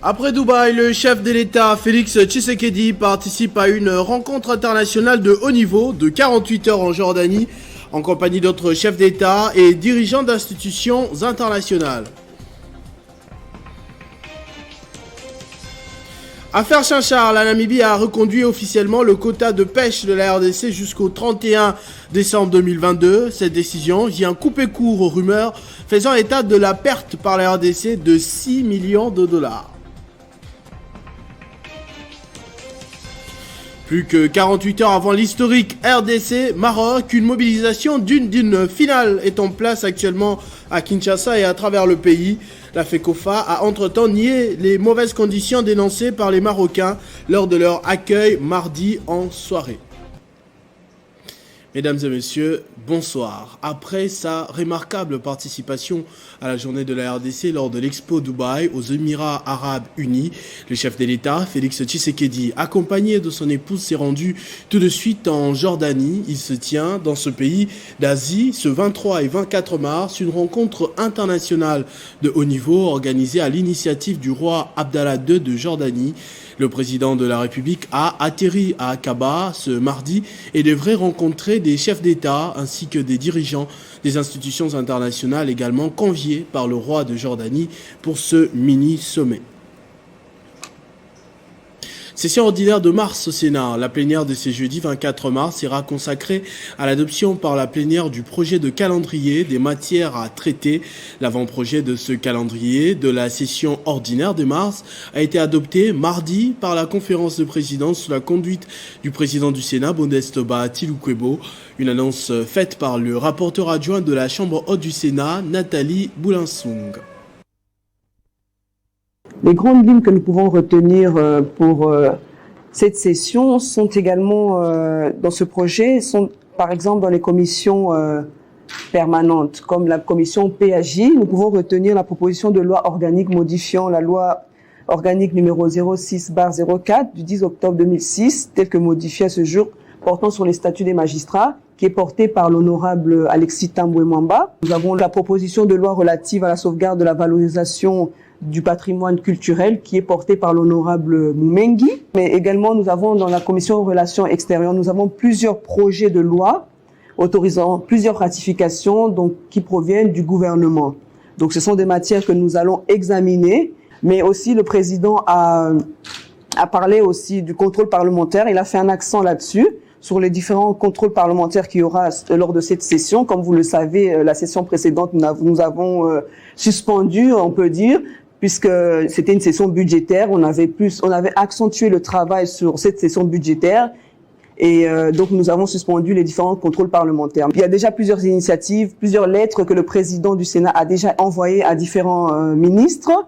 Après Dubaï, le chef de l'État, Félix Tshisekedi, participe à une rencontre internationale de haut niveau de 48 heures en Jordanie, en compagnie d'autres chefs d'État et dirigeants d'institutions internationales. Affaire Chinchard, la Namibie a reconduit officiellement le quota de pêche de la RDC jusqu'au 31 décembre 2022. Cette décision vient couper court aux rumeurs faisant état de la perte par la RDC de 6 millions de dollars. Plus que 48 heures avant l'historique RDC-Maroc, une mobilisation d'une finale est en place actuellement à Kinshasa et à travers le pays. La FECOFA a entre-temps nié les mauvaises conditions dénoncées par les Marocains lors de leur accueil mardi en soirée. Mesdames et messieurs, bonsoir. Après sa remarquable participation à la journée de la RDC lors de l'Expo Dubaï aux Émirats Arabes Unis, le chef de l'État, Félix Tshisekedi, accompagné de son épouse, s'est rendu tout de suite en Jordanie. Il se tient dans ce pays d'Asie ce 23 et 24 mars une rencontre internationale de haut niveau organisée à l'initiative du roi Abdallah II de Jordanie. Le président de la République a atterri à Aqaba ce mardi et devrait rencontrer des chefs d'État ainsi que des dirigeants des institutions internationales également conviés par le roi de Jordanie pour ce mini-sommet. Session ordinaire de mars au Sénat. La plénière de ce jeudi 24 mars sera consacrée à l'adoption par la plénière du projet de calendrier des matières à traiter. L'avant-projet de ce calendrier de la session ordinaire de mars a été adopté mardi par la conférence de présidence sous la conduite du président du Sénat, Bondesteba Tilukwebo. Une annonce faite par le rapporteur adjoint de la Chambre haute du Sénat, Nathalie Boulansung. Les grandes lignes que nous pouvons retenir pour cette session sont également dans ce projet, sont par exemple dans les commissions permanentes, comme la commission PAJ. Nous pouvons retenir la proposition de loi organique modifiant la loi organique numéro 06/04 du 10 octobre 2006, telle que modifiée à ce jour, portant sur les statuts des magistrats, qui est portée par l'honorable Alexis Tambwe Mwamba. Nous avons la proposition de loi relative à la sauvegarde de la valorisation du patrimoine culturel qui est porté par l'honorable Moumengi. Mais également, nous avons dans la commission relations extérieures, nous avons plusieurs projets de loi autorisant plusieurs ratifications donc, qui proviennent du gouvernement. Donc ce sont des matières que nous allons examiner, mais aussi le président a parlé aussi du contrôle parlementaire. Il a fait un accent là-dessus, sur les différents contrôles parlementaires qu'il y aura lors de cette session. Comme vous le savez, la session précédente, nous avons suspendu, on peut dire, puisque c'était une session budgétaire. On avait accentué le travail sur cette session budgétaire. Et donc, nous avons suspendu les différents contrôles parlementaires. Il y a déjà plusieurs initiatives, plusieurs lettres que le président du Sénat a déjà envoyées à différents ministres.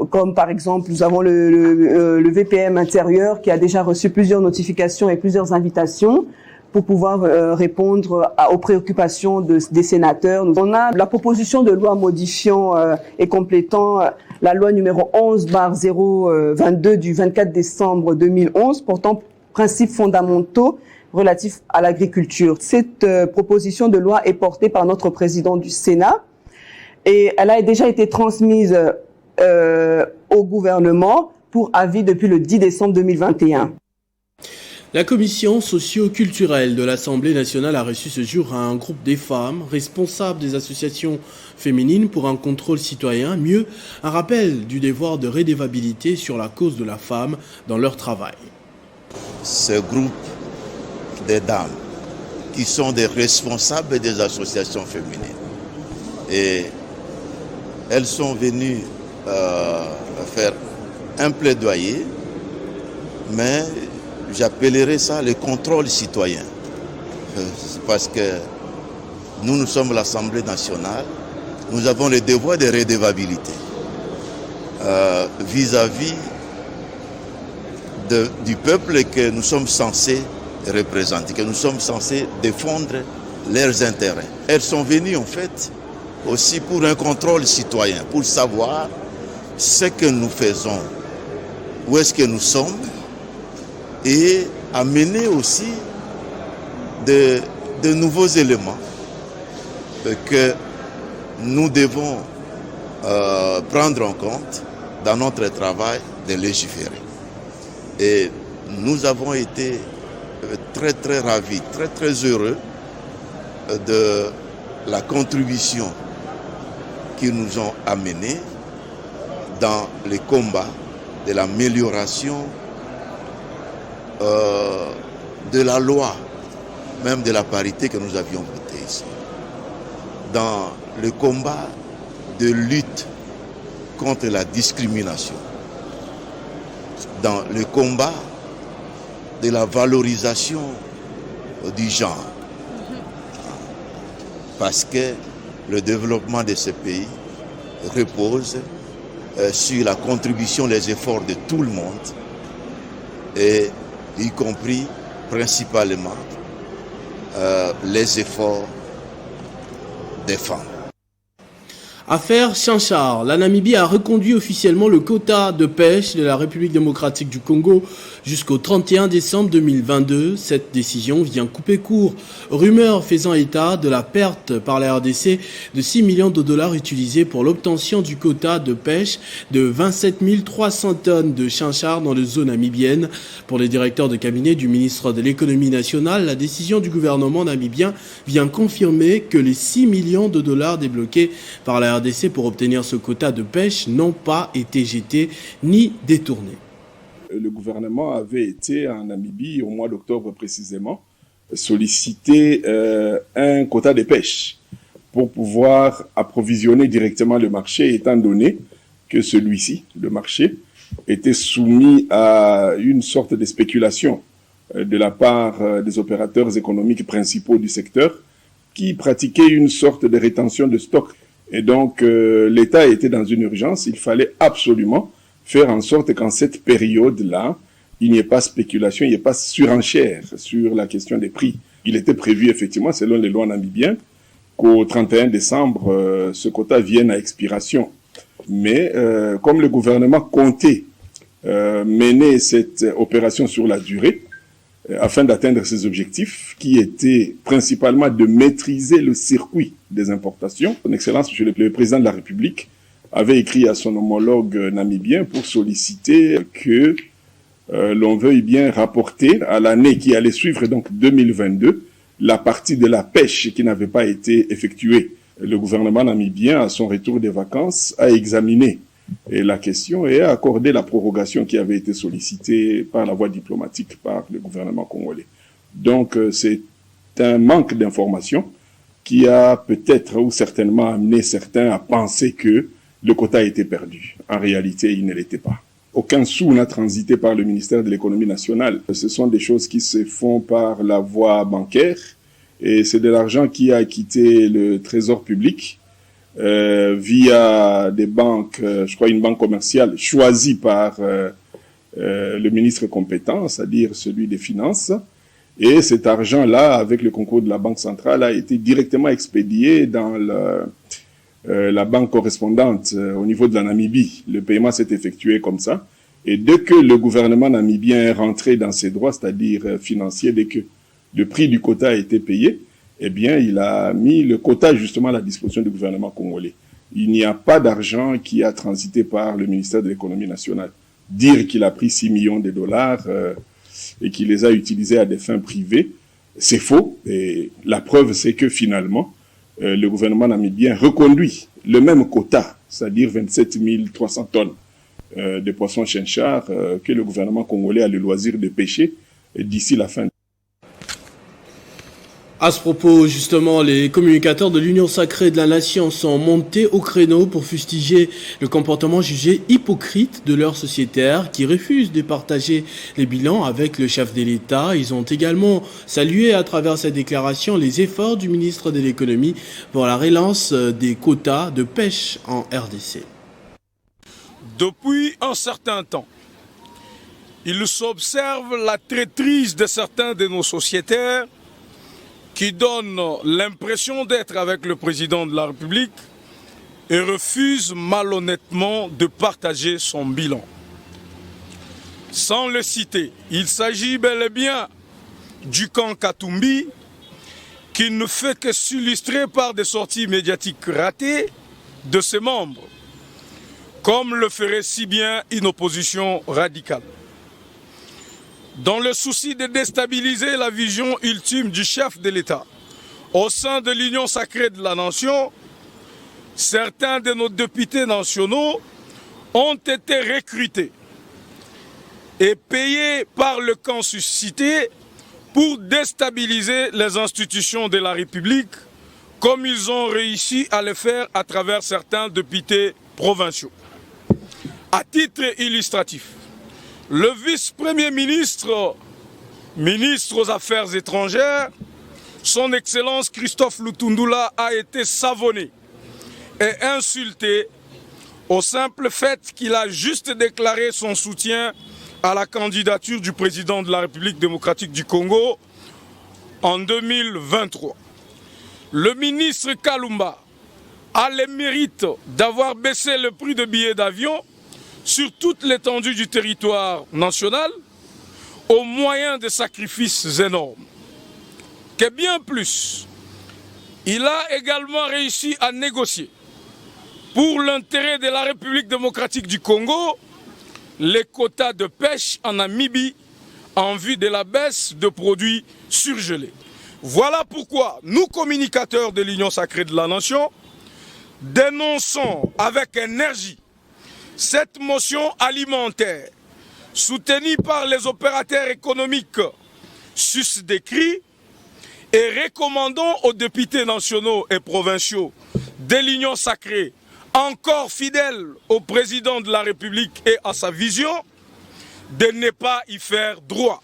Comme par exemple, nous avons le VPM intérieur qui a déjà reçu plusieurs notifications et plusieurs invitations pour pouvoir répondre aux préoccupations des sénateurs. On a la proposition de loi modifiant et complétant la loi numéro 11/022 du 24 décembre 2011 portant principes fondamentaux relatifs à l'agriculture. Cette proposition de loi est portée par notre président du Sénat et elle a déjà été transmise au gouvernement pour avis depuis le 10 décembre 2021. La commission socio-culturelle de l'Assemblée nationale a reçu ce jour un groupe des femmes responsables des associations féminines pour un contrôle citoyen, mieux un rappel du devoir de redevabilité sur la cause de la femme dans leur travail. Ce groupe de dames qui sont des responsables des associations féminines et elles sont venues faire un plaidoyer, mais j'appellerais ça le contrôle citoyen. Parce que nous sommes l'Assemblée nationale, nous avons le devoir de redevabilité vis-à-vis du peuple que nous sommes censés représenter, que nous sommes censés défendre leurs intérêts. Elles sont venues en fait aussi pour un contrôle citoyen, pour savoir ce que nous faisons, où est-ce que nous sommes, et amener aussi de nouveaux éléments que nous devons prendre en compte dans notre travail de légiférer. Et nous avons été très très ravis, très très heureux de la contribution qu'ils nous ont amenée dans les combats de l'amélioration de la loi, même de la parité que nous avions votée ici, dans le combat de lutte contre la discrimination, dans le combat de la valorisation du genre. Parce que le développement de ce pays repose sur la contribution, les efforts de tout le monde, et y compris principalement les efforts des femmes. Affaire Chanchar, la Namibie a reconduit officiellement le quota de pêche de la République démocratique du Congo jusqu'au 31 décembre 2022. Cette décision vient couper court aux rumeurs faisant état de la perte par la RDC de 6 millions de dollars utilisés pour l'obtention du quota de pêche de 27 300 tonnes de Chanchar dans les zones namibiennes. Pour les directeurs de cabinet du ministre de l'économie nationale, la décision du gouvernement namibien vient confirmer que les 6 millions de dollars débloqués par la RDC pour obtenir ce quota de pêche n'ont pas été jetés ni détournés. Le gouvernement avait été en Namibie au mois d'octobre précisément solliciter un quota de pêche pour pouvoir approvisionner directement le marché, étant donné que celui-ci, le marché, était soumis à une sorte de spéculation de la part des opérateurs économiques principaux du secteur qui pratiquaient une sorte de rétention de stock. Et donc, l'État était dans une urgence. Il fallait absolument faire en sorte qu'en cette période-là, il n'y ait pas spéculation, il n'y ait pas surenchère sur la question des prix. Il était prévu, effectivement, selon les lois namibiennes, qu'au 31 décembre, ce quota vienne à expiration. Mais comme le gouvernement comptait mener cette opération sur la durée, afin d'atteindre ses objectifs, qui étaient principalement de maîtriser le circuit des importations. Son Excellence, Monsieur le Président de la République, avait écrit à son homologue namibien pour solliciter que l'on veuille bien rapporter à l'année qui allait suivre, donc 2022, la partie de la pêche qui n'avait pas été effectuée. Le gouvernement namibien, à son retour des vacances, a examiné la question et a accordé la prorogation qui avait été sollicitée par la voie diplomatique par le gouvernement congolais. Donc c'est un manque d'information qui a peut-être ou certainement amené certains à penser que le quota a été perdu. En réalité, il ne l'était pas. Aucun sou n'a transité par le ministère de l'économie nationale. Ce sont des choses qui se font par la voie bancaire et c'est de l'argent qui a quitté le trésor public via des banques, je crois une banque commerciale choisie par le ministre compétent, c'est-à-dire celui des Finances. Et cet argent-là, avec le concours de la Banque centrale, a été directement expédié dans la banque correspondante au niveau de la Namibie. Le paiement s'est effectué comme ça. Et dès que le gouvernement namibien est rentré dans ses droits, c'est-à-dire financiers, dès que le prix du quota a été payé, eh bien, il a mis le quota justement à la disposition du gouvernement congolais. Il n'y a pas d'argent qui a transité par le ministère de l'économie nationale. Dire qu'il a pris 6 millions de dollars et qu'il les a utilisés à des fins privées, c'est faux. Et la preuve, c'est que finalement, le gouvernement namibien reconduit le même quota, c'est-à-dire 27 300 tonnes de poissons Chanchar que le gouvernement congolais a le loisir de pêcher d'ici la fin. À ce propos, justement, les communicateurs de l'Union sacrée de la nation sont montés au créneau pour fustiger le comportement jugé hypocrite de leurs sociétaires qui refusent de partager les bilans avec le chef de l'État. Ils ont également salué à travers cette déclaration les efforts du ministre de l'économie pour la relance des quotas de pêche en RDC. Depuis un certain temps, il s'observe la traîtrise de certains de nos sociétaires qui donnent l'impression d'être avec le président de la République et refusent malhonnêtement de partager son bilan. Sans le citer, il s'agit bel et bien du camp Katumbi qui ne fait que s'illustrer par des sorties médiatiques ratées de ses membres. comme le ferait si bien une opposition radicale. Dans le souci de déstabiliser la vision ultime du chef de l'État au sein de l'Union sacrée de la nation, certains de nos députés nationaux ont été recrutés et payés par le camp suscité pour déstabiliser les institutions de la République, comme ils ont réussi à le faire à travers certains députés provinciaux. À titre illustratif, le vice-premier ministre, ministre aux Affaires étrangères, son Excellence Christophe Lutundula a été savonné et insulté au simple fait qu'il a juste déclaré son soutien à la candidature du président de la République démocratique du Congo en 2023. Le ministre Kalumba a le mérite d'avoir baissé le prix de billets d'avion sur toute l'étendue du territoire national au moyen de sacrifices énormes. Que bien plus, il a également réussi à négocier pour l'intérêt de la République démocratique du Congo les quotas de pêche en Namibie en vue de la baisse de produits surgelés. Voilà pourquoi nous, communicateurs de l'Union sacrée de la nation, dénonçons avec énergie cette motion alimentaire soutenue par les opérateurs économiques susdécrits et recommandons aux députés nationaux et provinciaux de l'Union sacrée, encore fidèles au président de la République et à sa vision, de ne pas y faire droit.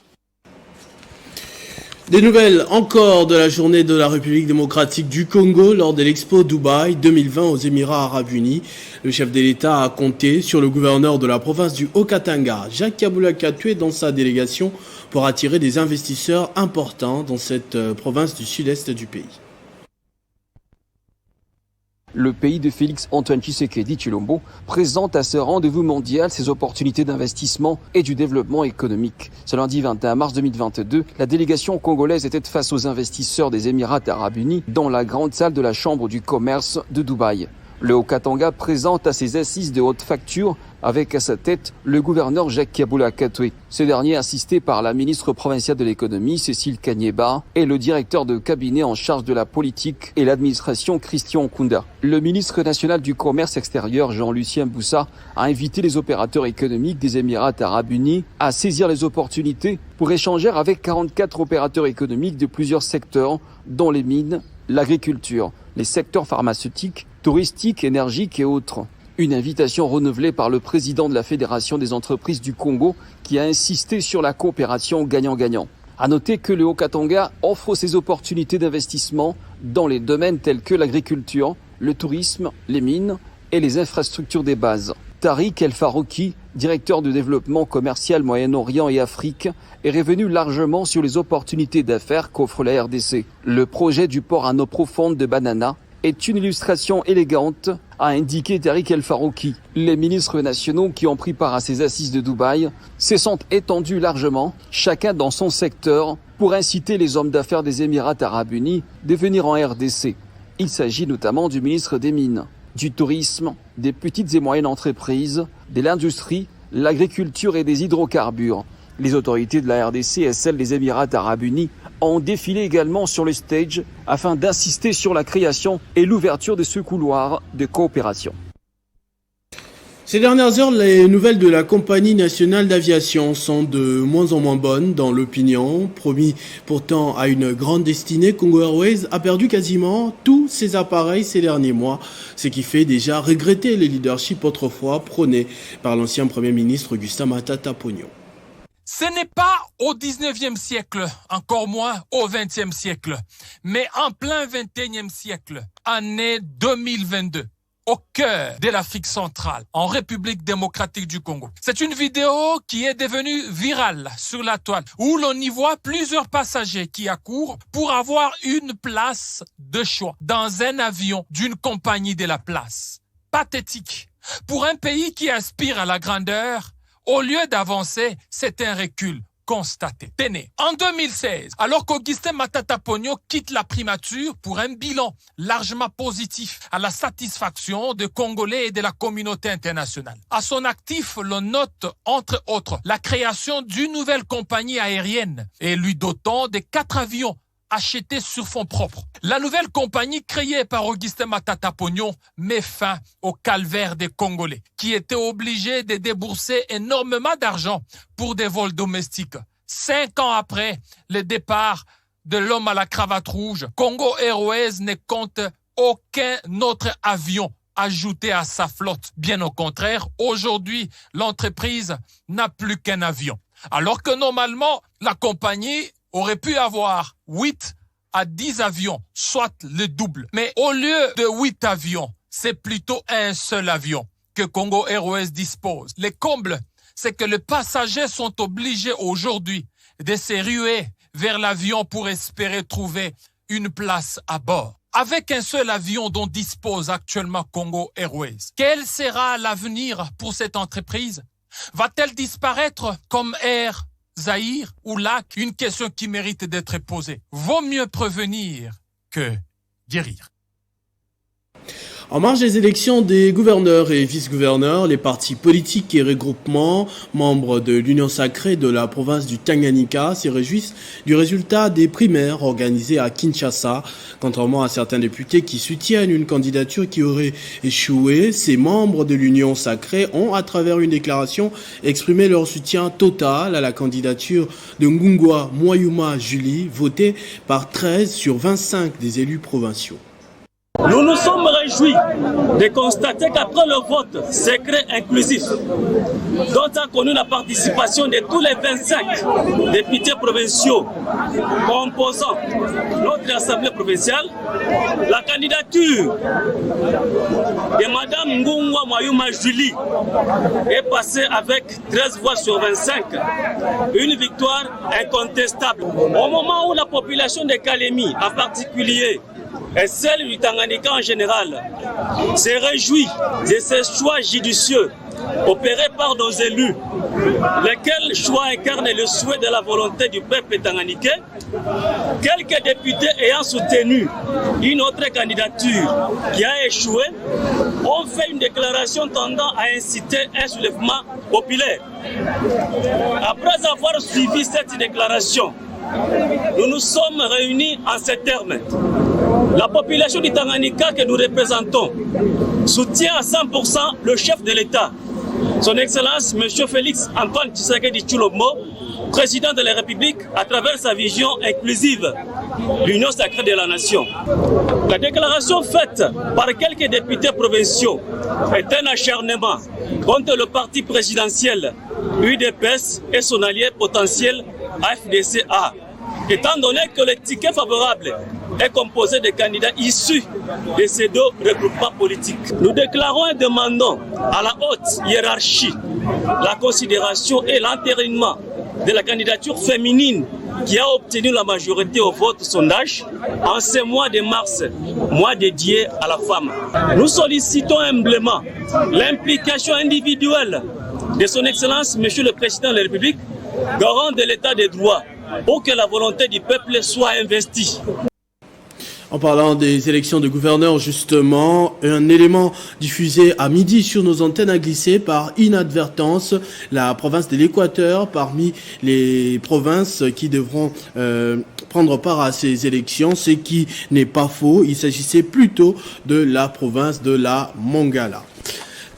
Des nouvelles encore de la journée de la République démocratique du Congo lors de l'Expo Dubaï 2020 aux Émirats arabes unis. Le chef de l'État a compté sur le gouverneur de la province du Haut-Katanga, Jacques Kabula Katoué, dans sa délégation pour attirer des investisseurs importants dans cette province du sud-est du pays. Le pays de Félix-Antoine Tshisekedi Tshilombo présente à ce rendez-vous mondial ses opportunités d'investissement et du développement économique. Ce lundi 21 mars 2022, la délégation congolaise était face aux investisseurs des Émirats arabes unis dans la grande salle de la Chambre du commerce de Dubaï. Le Haut-Katanga présente à ses assises de haute facture avec à sa tête le gouverneur Jacques Kabula Katoué. Ce dernier assisté par la ministre provinciale de l'économie Cécile Kanyeba et le directeur de cabinet en charge de la politique et l'administration Christian Kunda. Le ministre national du commerce extérieur Jean-Lucien Boussa a invité les opérateurs économiques des Émirats arabes unis à saisir les opportunités pour échanger avec 44 opérateurs économiques de plusieurs secteurs dont les mines, l'agriculture, les secteurs pharmaceutiques, touristiques, énergiques et autres. Une invitation renouvelée par le président de la Fédération des entreprises du Congo qui a insisté sur la coopération gagnant-gagnant. À noter que le Haut-Katanga offre ses opportunités d'investissement dans les domaines tels que l'agriculture, le tourisme, les mines et les infrastructures des bases. Tariq El Farouki, directeur de développement commercial Moyen-Orient et Afrique, est revenu largement sur les opportunités d'affaires qu'offre la RDC. Le projet du port à eau profonde de Banana est une illustration élégante, a indiqué Tariq El Farouki. Les ministres nationaux qui ont pris part à ces assises de Dubaï se sont étendus largement, chacun dans son secteur, pour inciter les hommes d'affaires des Émirats arabes unis de venir en RDC. Il s'agit notamment du ministre des Mines, du tourisme, des petites et moyennes entreprises, de l'industrie, l'agriculture et des hydrocarbures. Les autorités de la RDC et celles des Émirats arabes unis ont défilé également sur le stage afin d'insister sur la création et l'ouverture de ce couloir de coopération. Ces dernières heures, les nouvelles de la compagnie nationale d'aviation sont de moins en moins bonnes dans l'opinion. Promis pourtant à une grande destinée, Congo Airways a perdu quasiment tous ses appareils ces derniers mois, ce qui fait déjà regretter le leadership autrefois prôné par l'ancien Premier ministre Augustin Matata Ponyo. Ce n'est pas au 19e siècle, encore moins au 20e siècle, mais en plein 21e siècle, année 2022. Au cœur de l'Afrique centrale, en République démocratique du Congo. C'est une vidéo qui est devenue virale sur la toile, où l'on y voit plusieurs passagers qui accourent pour avoir une place de choix dans un avion d'une compagnie de la place. Pathétique. Pour un pays qui aspire à la grandeur, au lieu d'avancer, c'est un recul. constaté. Tenez, en 2016, alors qu'Augustin Matata Ponyo quitte la primature pour un bilan largement positif à la satisfaction des Congolais et de la communauté internationale. À son actif, l'on note, entre autres, la création d'une nouvelle compagnie aérienne et lui dotant de 4 avions achetés sur fonds propres. La nouvelle compagnie créée par Augustin Matata Ponyo met fin au calvaire des Congolais, qui étaient obligés de débourser énormément d'argent pour des vols domestiques. 5 ans après le départ de l'homme à la cravate rouge, Congo Airways ne compte aucun autre avion ajouté à sa flotte. Bien au contraire, aujourd'hui, l'entreprise n'a plus qu'un avion. Alors que normalement, la compagnie aurait pu avoir 8 à 10 avions, soit le double. Mais au lieu de 8 avions, c'est plutôt un seul avion que Congo Airways dispose. Le comble, c'est que les passagers sont obligés aujourd'hui de se ruer vers l'avion pour espérer trouver une place à bord. Avec un seul avion dont dispose actuellement Congo Airways, quel sera l'avenir pour cette entreprise? Va-t-elle disparaître comme Air Zaïre ou LAC? Une question qui mérite d'être posée. Vaut mieux prévenir que guérir. En marge des élections des gouverneurs et vice-gouverneurs, les partis politiques et regroupements membres de l'Union sacrée de la province du Tanganyika se réjouissent du résultat des primaires organisées à Kinshasa. Contrairement à certains députés qui soutiennent une candidature qui aurait échoué, ces membres de l'Union sacrée ont, à travers une déclaration, exprimé leur soutien total à la candidature de Ngungwa Mwayuma Julie, votée par 13 sur 25 des élus provinciaux. Nous nous sommes réjouis de constater qu'après le vote secret inclusif, dont a connu la participation de tous les 25 députés provinciaux composant notre Assemblée provinciale, la candidature de Mme Ngungwa Mwayuma Julie est passée avec 13 voix sur 25, une victoire incontestable. Au moment où la population de Kalemi, en particulier, et celle du Tanganyika en général, se réjouit de ces choix judicieux opérés par nos élus, lesquels choix incarnent le souhait de la volonté du peuple tanganyikais. Quelques députés ayant soutenu une autre candidature qui a échoué ont fait une déclaration tendant à inciter un soulèvement populaire. Après avoir suivi cette déclaration, nous nous sommes réunis en ces termes. La population du Tanganyika que nous représentons soutient à 100% le chef de l'État, son Excellence M. Félix Antoine Tshisekedi Tshilombo, président de la République, à travers sa vision inclusive, l'Union sacrée de la nation. La déclaration faite par quelques députés provinciaux est un acharnement contre le parti présidentiel UDPS et son allié potentiel AFDC-A, étant donné que le ticket favorable est composé de candidats issus de ces deux regroupements politiques. Nous déclarons et demandons à la haute hiérarchie la considération et l'entérinement de la candidature féminine qui a obtenu la majorité au vote sondage en ce mois de mars, mois dédié à la femme. Nous sollicitons humblement l'implication individuelle de son Excellence, Monsieur le Président de la République, garant de l'état de droit, pour que la volonté du peuple soit investie. En parlant des élections de gouverneurs, justement, un élément diffusé à midi sur nos antennes a glissé par inadvertance la province de l'Équateur parmi les provinces qui devront prendre part à ces élections, ce qui n'est pas faux. Il s'agissait plutôt de la province de la Mongala.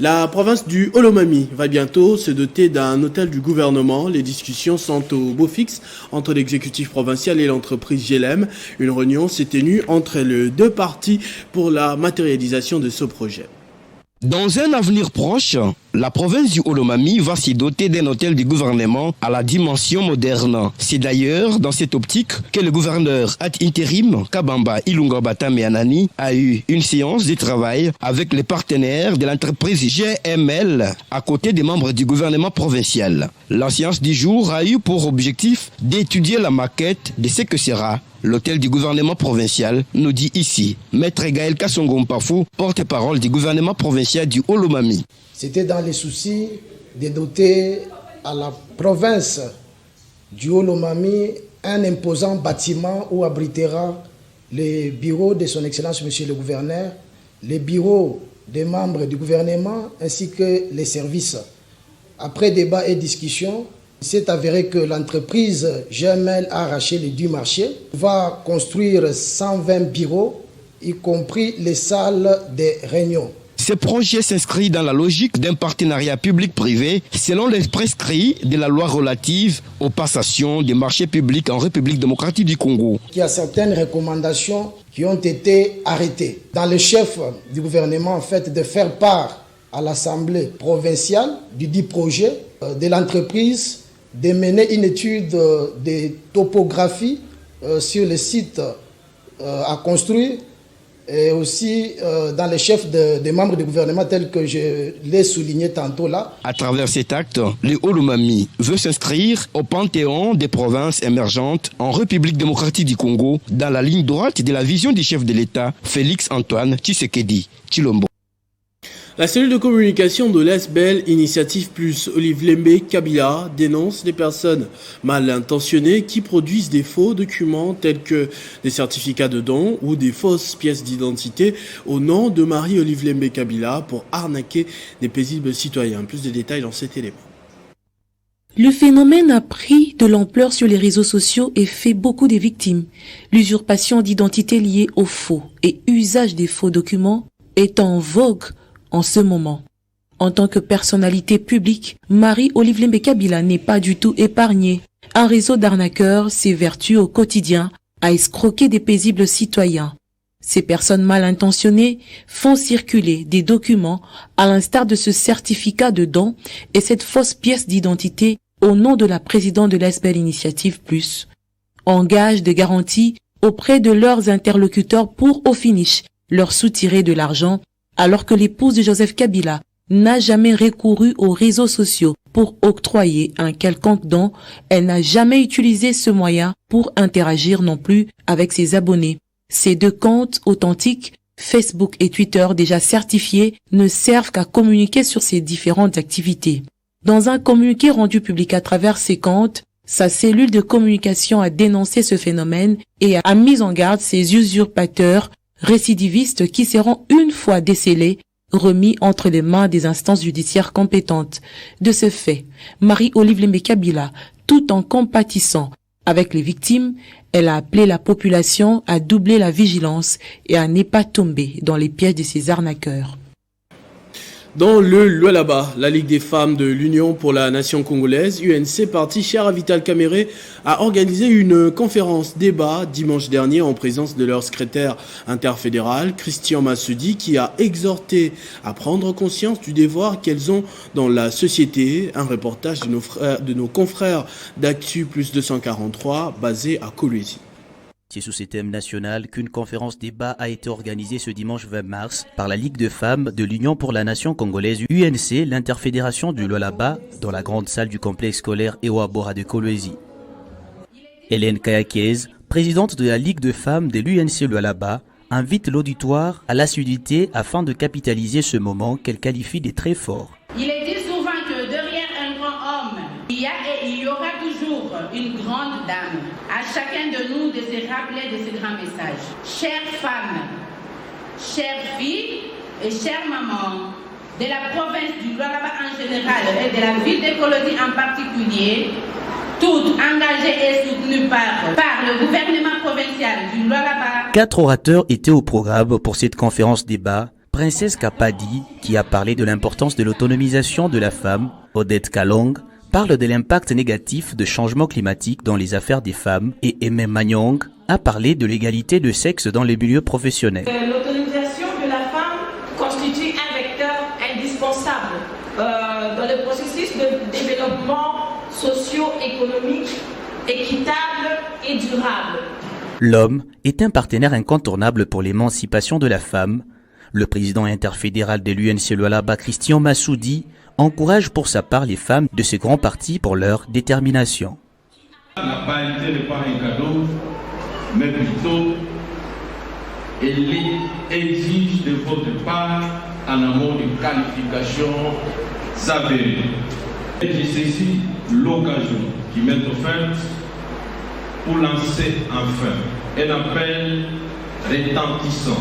La province du Olomami va bientôt se doter d'un hôtel du gouvernement. Les discussions sont au beau fixe entre l'exécutif provincial et l'entreprise GLM. Une réunion s'est tenue entre les deux parties pour la matérialisation de ce projet. Dans un avenir proche, la province du Olomami va s'y doter d'un hôtel du gouvernement à la dimension moderne. C'est d'ailleurs dans cette optique que le gouverneur ad interim Kabamba Ilunga Batame Anani a eu une séance de travail avec les partenaires de l'entreprise GML à côté des membres du gouvernement provincial. La séance du jour a eu pour objectif d'étudier la maquette de ce que sera l'hôtel du gouvernement provincial, nous dit ici Maître Gaël Kassongo Mpafou, porte-parole du gouvernement provincial du Olomami. C'était dans les soucis de doter à la province du Haut-Lomami un imposant bâtiment où abritera les bureaux de son Excellence Monsieur le Gouverneur, les bureaux des membres du gouvernement ainsi que les services. Après débat et discussion, il s'est avéré que l'entreprise GML a arraché les du marché, va construire 120 bureaux, y compris les salles des réunions. Ce projet s'inscrit dans la logique d'un partenariat public-privé selon les prescrits de la loi relative aux passations des marchés publics en République démocratique du Congo. Il y a certaines recommandations qui ont été arrêtées. Dans le chef du gouvernement, en fait, de faire part à l'Assemblée provinciale du dit projet de l'entreprise, de mener une étude de topographie sur le site à construire, et aussi dans les chefs des membres du gouvernement tels que je l'ai souligné tantôt là. À travers cet acte, le Haut-Lomami veut s'inscrire au panthéon des provinces émergentes en République démocratique du Congo dans la ligne droite de la vision du chef de l'État, Félix Antoine Tshisekedi Tshilombo. La cellule de communication de l'ESBEL Initiative Plus Olive Lembe Kabila dénonce les personnes mal intentionnées qui produisent des faux documents tels que des certificats de don ou des fausses pièces d'identité au nom de Marie-Olive Lembe Kabila pour arnaquer des paisibles citoyens. Plus de détails dans cet élément. Le phénomène a pris de l'ampleur sur les réseaux sociaux et fait beaucoup de victimes. L'usurpation d'identité liée aux faux et usage des faux documents est en vogue en ce moment. En tant que personnalité publique, Marie-Olive Lembe Kabila n'est pas du tout épargnée. Un réseau d'arnaqueurs s'évertue au quotidien à escroquer des paisibles citoyens. Ces personnes mal intentionnées font circuler des documents à l'instar de ce certificat de don et cette fausse pièce d'identité au nom de la présidente de l'ESBEL Initiative Plus. En gage de garantie auprès de leurs interlocuteurs pour, au finish, leur soutirer de l'argent, alors que l'épouse de Joseph Kabila n'a jamais recouru aux réseaux sociaux pour octroyer un quelconque don, elle n'a jamais utilisé ce moyen pour interagir non plus avec ses abonnés. Ces deux comptes authentiques, Facebook et Twitter déjà certifiés, ne servent qu'à communiquer sur ses différentes activités. Dans un communiqué rendu public à travers ces comptes, sa cellule de communication a dénoncé ce phénomène et a mis en garde ces usurpateurs récidivistes qui seront une fois décelés, remis entre les mains des instances judiciaires compétentes. De ce fait, Marie-Olive Lembe Kabila, tout en compatissant avec les victimes, elle a appelé la population à doubler la vigilance et à ne pas tomber dans les pièges de ces arnaqueurs. Dans le Lualaba, la Ligue des femmes de l'Union pour la nation congolaise, UNC Parti Cher Vital Kamere, a organisé une conférence débat dimanche dernier en présence de leur secrétaire interfédéral, Christian Massoudi, qui a exhorté à prendre conscience du devoir qu'elles ont dans la société. Un reportage de nos confrères d'Actu Plus 243 basé à Kolwezi. C'est sous ce thème national qu'une conférence débat a été organisée ce dimanche 20 mars par la Ligue de femmes de l'Union pour la nation congolaise UNC, l'interfédération du Lualaba, dans la grande salle du complexe scolaire Ewabora de Kolwezi. Hélène Kayakez, présidente de la Ligue de femmes de l'UNC Lualaba, invite l'auditoire à l'assiduité afin de capitaliser ce moment qu'elle qualifie de très fort. Il est dit souvent que derrière un grand homme, il y a et il y aura toujours une grande dame. À chacun de nous de se rappeler de ce grand message. Chères femmes, chères filles et chères mamans de la province du Lualaba en général et de la ville de Kolwezi en particulier, toutes engagées et soutenues par le gouvernement provincial du Lualaba. 4 orateurs étaient au programme pour cette conférence débat. Princesse Kapadi, qui a parlé de l'importance de l'autonomisation de la femme, Odette Kalong, parle de l'impact négatif de changement climatique dans les affaires des femmes et Aimé Manyong a parlé de l'égalité de sexe dans les milieux professionnels. L'autonomisation de la femme constitue un vecteur indispensable dans le processus de développement socio-économique, équitable et durable. L'homme est un partenaire incontournable pour l'émancipation de la femme. Le président interfédéral de l'UNC Lualaba, Christian Massoudi, encourage pour sa part les femmes de ce grand parti pour leur détermination. La parité n'est pas un cadeau, mais plutôt elle exige de votre part en amont de qualifications avérées. Je saisis l'occasion qui m'est offerte pour lancer enfin un appel retentissant.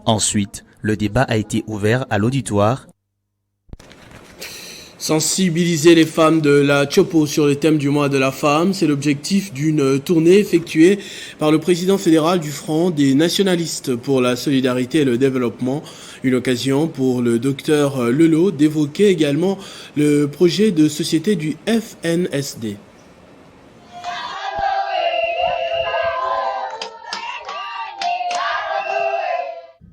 Ensuite, le débat a été ouvert à l'auditoire. Sensibiliser les femmes de la Chopo sur les thèmes du mois de la femme, c'est l'objectif d'une tournée effectuée par le président fédéral du Front des nationalistes pour la solidarité et le développement. Une occasion pour le docteur Lolo d'évoquer également le projet de société du FNSD.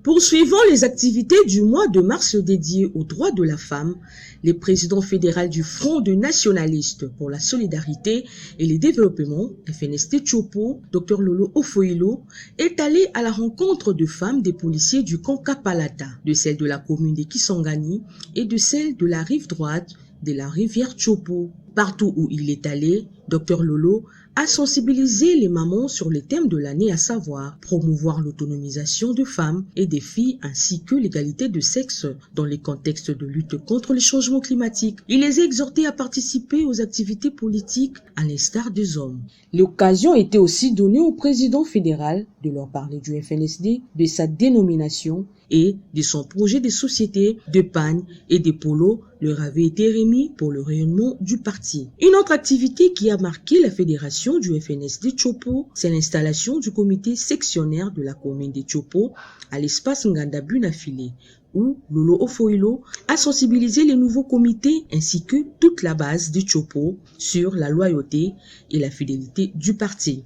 Poursuivant les activités du mois de mars dédiées aux droits de la femme, le président fédéral du Front de nationalistes pour la solidarité et le développement, FNSD Chopo, Dr Lolo Ofoilo, est allé à la rencontre de femmes des policiers du camp Kapalata, de celles de la commune de Kisangani et de celles de la rive droite de la rivière Chopo. Partout où il est allé, Dr Lolo a sensibilisé les mamans sur les thèmes de l'année, à savoir promouvoir l'autonomisation de femmes et des filles ainsi que l'égalité de sexe dans les contextes de lutte contre les changements climatiques. Il les a exhortés à participer aux activités politiques à l'instar des hommes. L'occasion était aussi donnée au président fédéral de leur parler du FNSD, de sa dénomination et de son projet de société de pagnes et de polos leur avait été remis pour le rayonnement du parti. Une autre activité qui a marqué la fédération du FNSD Chopo, c'est l'installation du comité sectionnaire de la commune de Chopo à l'espace Ngandabune affilé, où Lolo Ofoilo a sensibilisé les nouveaux comités ainsi que toute la base de Chopo sur la loyauté et la fidélité du parti.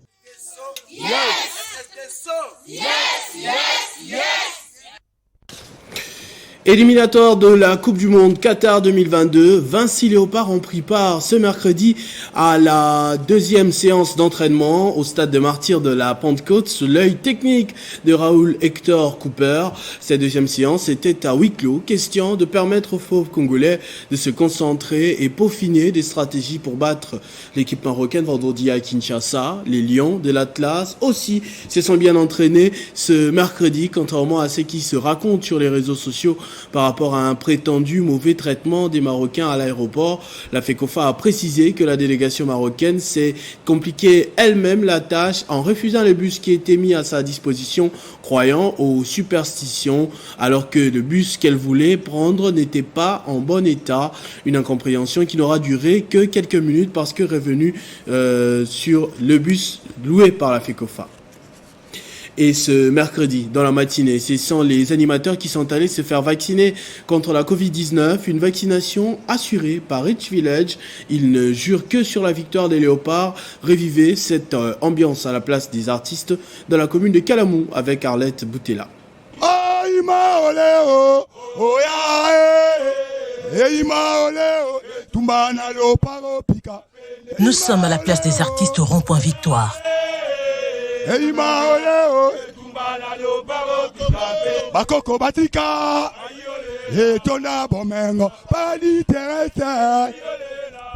Yes! Yes! Yes! Yes! Éliminatoire de la Coupe du Monde Qatar 2022, 26 léopards ont pris part ce mercredi à la deuxième séance d'entraînement au stade de Martyrs de la Pentecôte sous l'œil technique de Raoul Hector Cooper. Cette deuxième séance était à huis clos, question de permettre aux fauves congolais de se concentrer et peaufiner des stratégies pour battre l'équipe marocaine vendredi à Kinshasa. Les Lions de l'Atlas aussi se sont bien entraînés ce mercredi, contrairement à ce qui se raconte sur les réseaux sociaux par rapport à un prétendu mauvais traitement des Marocains à l'aéroport. La FECOFA a précisé que la délégation marocaine s'est compliquée elle-même la tâche en refusant le bus qui était mis à sa disposition, croyant aux superstitions, alors que le bus qu'elle voulait prendre n'était pas en bon état. Une incompréhension qui n'aura duré que quelques minutes parce que revenu sur le bus loué par la FECOFA. Et ce mercredi, dans la matinée, ce sont les animateurs qui sont allés se faire vacciner contre la Covid-19, une vaccination assurée par Rich Village. Ils ne jurent que sur la victoire des léopards. Revivez cette ambiance à la place des artistes de la commune de Kalamou avec Arlette Boutella. Nous sommes à la place des artistes au rond-point Victoire. Bakoko batika etona bomengo paliterete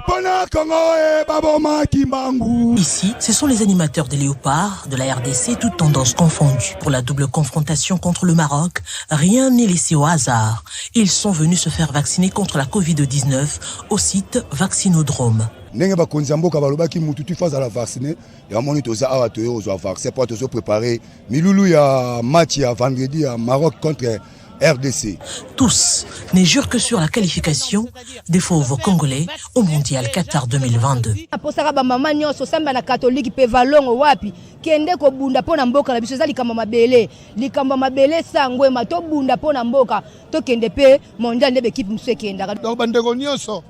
bona kongo e baboma kimbangu. Ici, ce sont les animateurs des léopards de la RDC, toutes tendances confondues. Pour la double confrontation contre le Maroc, rien n'est laissé au hasard. Ils sont venus se faire vacciner contre la Covid-19 au site Vaccinodrome. Ndenge bakonzi mboka balobaki mutu tu phase à la vacciner ya moni toza awa toyo ozwa vaccin pour tozo préparer milulu ya match ya vendredi à Maroc contre RDC. Tous ne jurent que sur la qualification des fauves congolais au mondial Qatar 2022. Aposaka ba mama nyonso samba na catholique pe valongo wapi kende ko bunda pona mboka na biso za likamba mabele sangwe mato bunda pona mboka to kende pe mondial ndebe équipe musekenda. Donc bandeko nyonso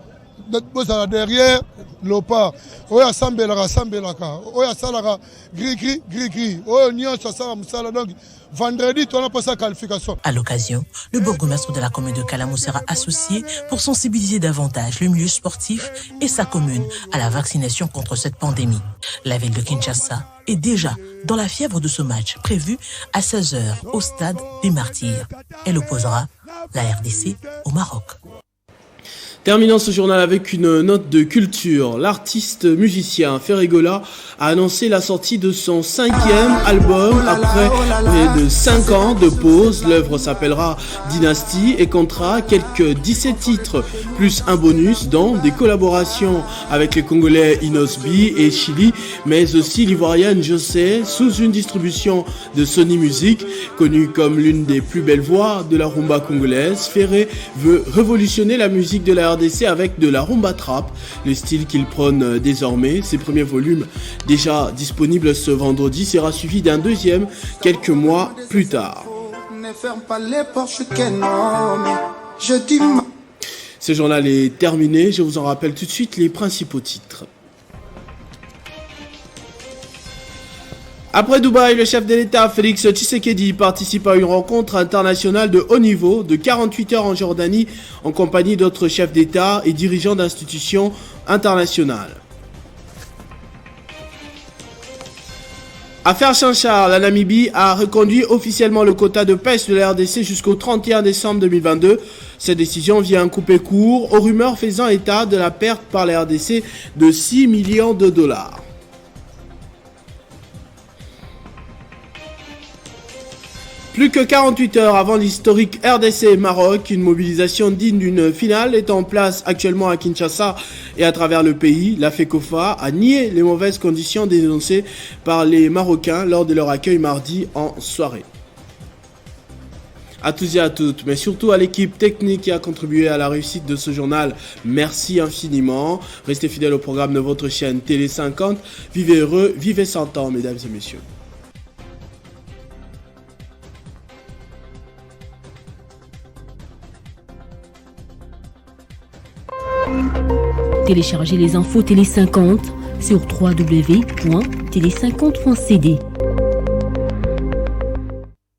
bozala derrière lopa oya sambelaka oya salaka gris oya nyonso sala musala. Donc vendredi on a passé la qualification. À l'occasion, le bourgmestre de la commune de Kalamou sera associé pour sensibiliser davantage le milieu sportif et sa commune à la vaccination contre cette pandémie. La ville de Kinshasa est déjà dans la fièvre de ce match prévu à 16h au stade des Martyrs. Elle opposera la RDC au Maroc. Terminons ce journal avec une note de culture. L'artiste musicien Ferregola a annoncé la sortie de son 5e album après près de 5 ans de pause. L'œuvre s'appellera Dynasty et comptera quelques 17 titres, plus un bonus, dont des collaborations avec les Congolais Inosbi et Chili, mais aussi l'Ivoirienne José, sous une distribution de Sony Music. Connue comme l'une des plus belles voix de la rumba congolaise, Ferré veut révolutionner la musique de la RDC avec de la rumba trap, le style qu'il prône désormais. Ses premiers volumes, déjà disponibles ce vendredi, sera suivi d'un deuxième quelques mois plus tard. Ce journal est terminé, je vous en rappelle tout de suite les principaux titres. Après Dubaï, le chef de l'État Félix Tshisekedi participe à une rencontre internationale de haut niveau de 48 heures en Jordanie en compagnie d'autres chefs d'État et dirigeants d'institutions internationales. Affaire Chanchar, la Namibie a reconduit officiellement le quota de pêche de la RDC jusqu'au 31 décembre 2022. Cette décision vient couper court aux rumeurs faisant état de la perte par la RDC de 6 millions de dollars. Plus que 48 heures avant l'historique RDC-Maroc, une mobilisation digne d'une finale est en place actuellement à Kinshasa et à travers le pays. La FECOFA a nié les mauvaises conditions dénoncées par les Marocains lors de leur accueil mardi en soirée. À tous et à toutes, mais surtout à l'équipe technique qui a contribué à la réussite de ce journal, merci infiniment. Restez fidèles au programme de votre chaîne Télé 50. Vivez heureux, vivez 100 ans, mesdames et messieurs. Téléchargez les infos Télé 50 sur www.télé50.cd.